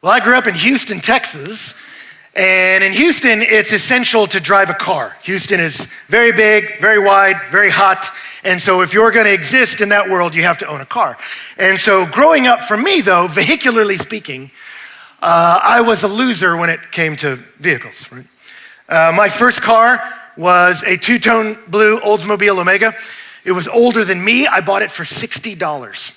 Well, I grew up in Houston, Texas, and in Houston, it's essential to drive a car. Houston is very big, very wide, very hot, and so if you're gonna exist in that world, you have to own a car. And so growing up for me though, vehicularly speaking, I was a loser when it came to vehicles, right? My first car was a two-tone blue Oldsmobile Omega. It was older than me. I bought it for $60.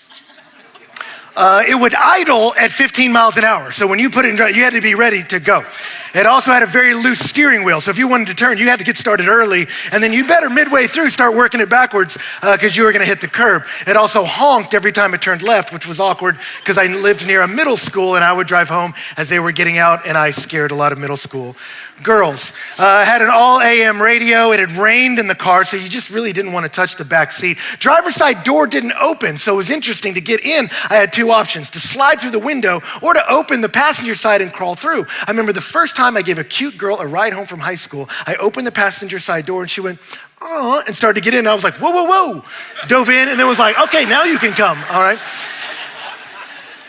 It would idle at 15 miles an hour. So when you put it in drive, you had to be ready to go. It also had a very loose steering wheel. So if you wanted to turn, you had to get started early. And then you better midway through start working it backwards because you were gonna hit the curb. It also honked every time it turned left, which was awkward because I lived near a middle school and I would drive home as they were getting out, and I scared a lot of middle school girls. Had an all AM radio. It had rained in the car, so you just really didn't want to touch the back seat. Driver's side door didn't open, so it was interesting to get in. I had two options: to slide through the window or to open the passenger side and crawl through. I remember the first time I gave a cute girl a ride home from high school, I opened the passenger side door and she went, oh, and started to get in. I was like, whoa, whoa, whoa. Dove in and then was like, okay, now you can come, all right?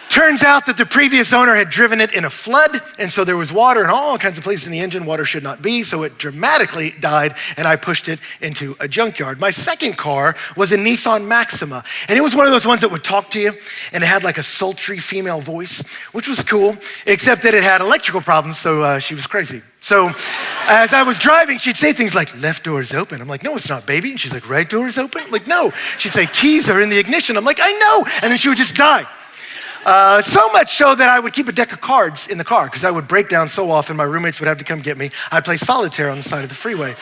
Turns out that the previous owner had driven it in a flood, and so there was water in all kinds of places in the engine water should not be, so it dramatically died, and I pushed it into a junkyard. My second car was a Nissan Maxima, and it was one of those ones that would talk to you, and it had like a sultry female voice, which was cool, except that it had electrical problems, so she was crazy. So as I was driving, she'd say things like, left door is open. I'm like, no, it's not, baby. And she's like, right door is open? I'm like, no. She'd say, keys are in the ignition. I'm like, I know. And then she would just die. So much so that I would keep a deck of cards in the car because I would break down so often. My roommates would have to come get me. I'd play solitaire on the side of the freeway.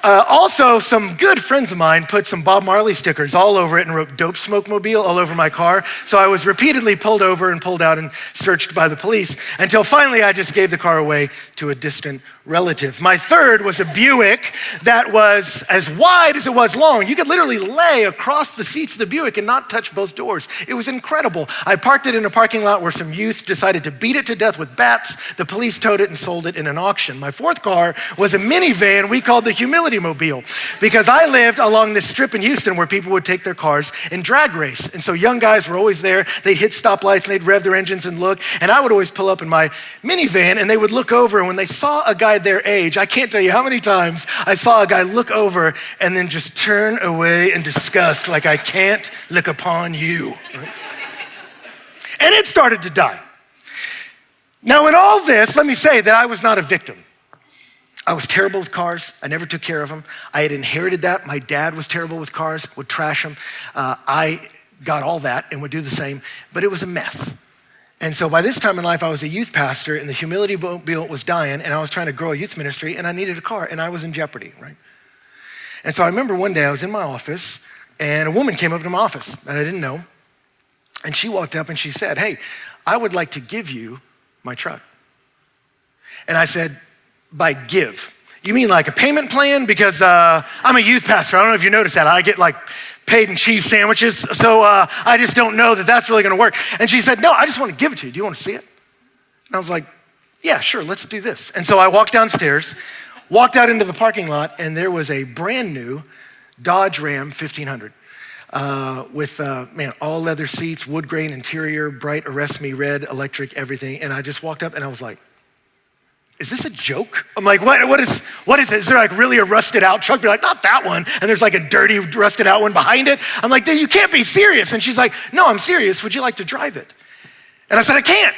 Also, some good friends of mine put some Bob Marley stickers all over it and wrote Dope Smoke Mobile all over my car. So I was repeatedly pulled over and pulled out and searched by the police until finally I just gave the car away to a distant relative. My third was a Buick that was as wide as it was long. You could literally lay across the seats of the Buick and not touch both doors. It was incredible. I parked it in a parking lot where some youth decided to beat it to death with bats. The police towed it and sold it in an auction. My fourth car was a minivan we called the Humility Mobile because I lived along this strip in Houston where people would take their cars and drag race. And so young guys were always there. They'd hit stoplights and they'd rev their engines and look. And I would always pull up in my minivan and they would look over, and when they saw a guy their age, I can't tell you how many times I saw a guy look over and then just turn away in disgust, like, I can't look upon you. Right? And it started to die. Now in all this, let me say that I was not a victim. I was terrible with cars. I never took care of them. I had inherited that. My dad was terrible with cars, would trash them. I got all that and would do the same, but it was a mess. And so by this time in life, I was a youth pastor and the Humility Mobile was dying and I was trying to grow a youth ministry and I needed a car and I was in jeopardy, right? And so I remember one day I was in my office and a woman came up to my office that I didn't know. And she walked up and she said, hey, I would like to give you my truck. And I said, by give, you mean like a payment plan? Because I'm a youth pastor. I don't know if you noticed that. I get like paid in cheese sandwiches. So I just don't know that that's really gonna work. And she said, no, I just wanna give it to you. Do you wanna see it? And I was like, yeah, sure, let's do this. And so I walked downstairs, walked out into the parking lot, and there was a brand new Dodge Ram 1500 with, all leather seats, wood grain interior, bright arrest me red, electric, everything. And I just walked up and I was like, is this a joke? I'm like, what is it? Is there like really a rusted out truck? Be like, not that one. And there's like a dirty rusted out one behind it. I'm like, you can't be serious. And she's like, no, I'm serious. Would you like to drive it? And I said, I can't.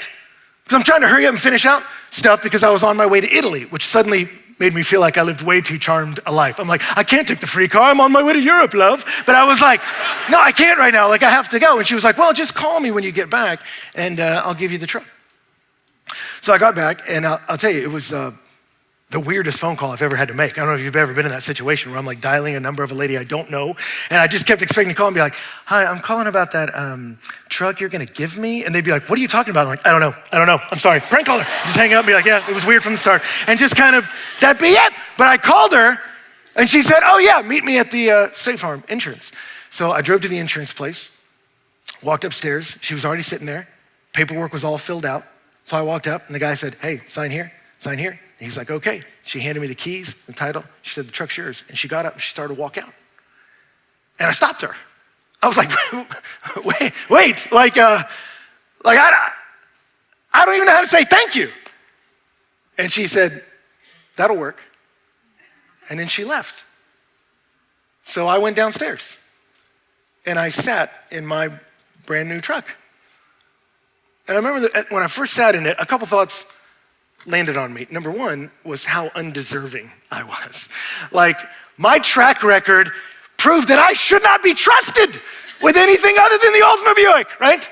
Because I'm trying to hurry up and finish out stuff because I was on my way to Italy, which suddenly made me feel like I lived way too charmed a life. I'm like, I can't take the free car. I'm on my way to Europe, love. But I was like, no, I can't right now. Like, I have to go. And she was like, well, just call me when you get back and I'll give you the truck. So I got back, and I'll tell you, it was the weirdest phone call I've ever had to make. I don't know if you've ever been in that situation where I'm like dialing a number of a lady I don't know, and I just kept expecting to call and be like, hi, I'm calling about that truck you're gonna give me. And they'd be like, what are you talking about? I'm like, I don't know, I'm sorry. Prank caller. Just hang up and be like, yeah, it was weird from the start. And just kind of, that'd be it. But I called her, and she said, oh yeah, meet me at the State Farm insurance. So I drove to the insurance place, walked upstairs. She was already sitting there. Paperwork was all filled out. So I walked up and the guy said, hey, sign here, sign here. And he's like, okay. She handed me the keys, the title. She said, the truck's yours. And she got up and she started to walk out. And I stopped her. I was like, wait, I don't even know how to say thank you. And she said, that'll work. And then she left. So I went downstairs and I sat in my brand new truck. And I remember that when I first sat in it, a couple thoughts landed on me. Number one was how undeserving I was. Like, my track record proved that I should not be trusted with anything other than the Oldsmobile Buick, right?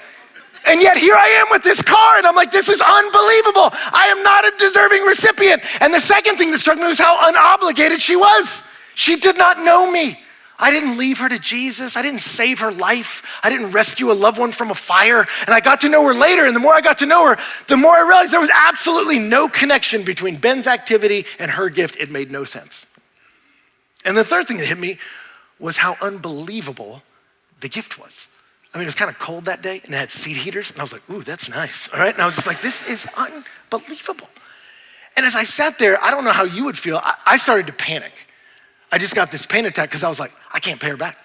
And yet here I am with this car, and I'm like, this is unbelievable. I am not a deserving recipient. And the second thing that struck me was how unobligated she was. She did not know me. I didn't leave her to Jesus. I didn't save her life. I didn't rescue a loved one from a fire. And I got to know her later, and the more I got to know her, the more I realized there was absolutely no connection between Ben's activity and her gift. It made no sense. And the third thing that hit me was how unbelievable the gift was. I mean, it was kind of cold that day, and it had seat heaters, and I was like, ooh, that's nice, all right? And I was just like, this is unbelievable. And as I sat there, I don't know how you would feel. I started to panic. I just got this panic attack because I was like, I can't pay her back.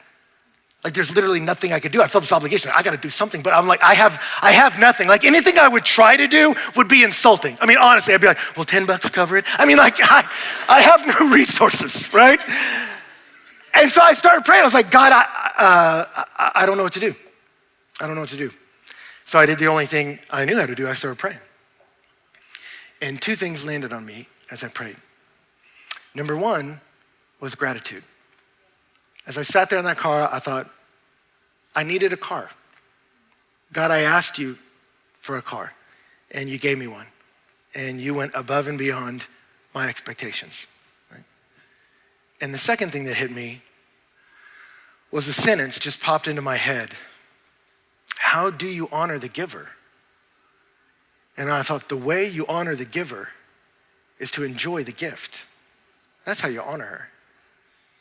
Like, there's literally nothing I could do. I felt this obligation. I got to do something, but I'm like, I have nothing. Like, anything I would try to do would be insulting. I mean, honestly, I'd be like, well, $10 cover it. I mean, like, I have no resources, right? And so I started praying. I was like, God, I don't know what to do. I don't know what to do. So I did the only thing I knew how to do. I started praying. And two things landed on me as I prayed. Number one was gratitude. As I sat there in that car, I thought, I needed a car. God, I asked you for a car, and you gave me one. And you went above and beyond my expectations. Right? And the second thing that hit me was a sentence just popped into my head. How do you honor the giver? And I thought, the way you honor the giver is to enjoy the gift. That's how you honor her.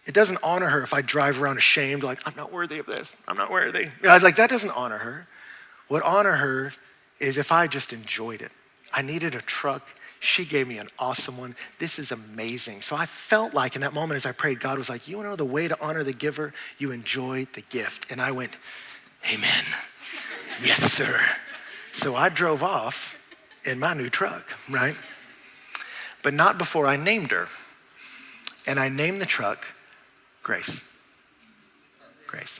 It doesn't honor her if I drive around ashamed, like, I'm not worthy of this. I'm not worthy. Like, that doesn't honor her. What honor her is if I just enjoyed it. I needed a truck. She gave me an awesome one. This is amazing. So I felt like in that moment as I prayed, God was like, you know the way to honor the giver? You enjoy the gift. And I went, amen. Yes, sir. So I drove off in my new truck, right? But not before I named her. And I named the truck Grace. Grace.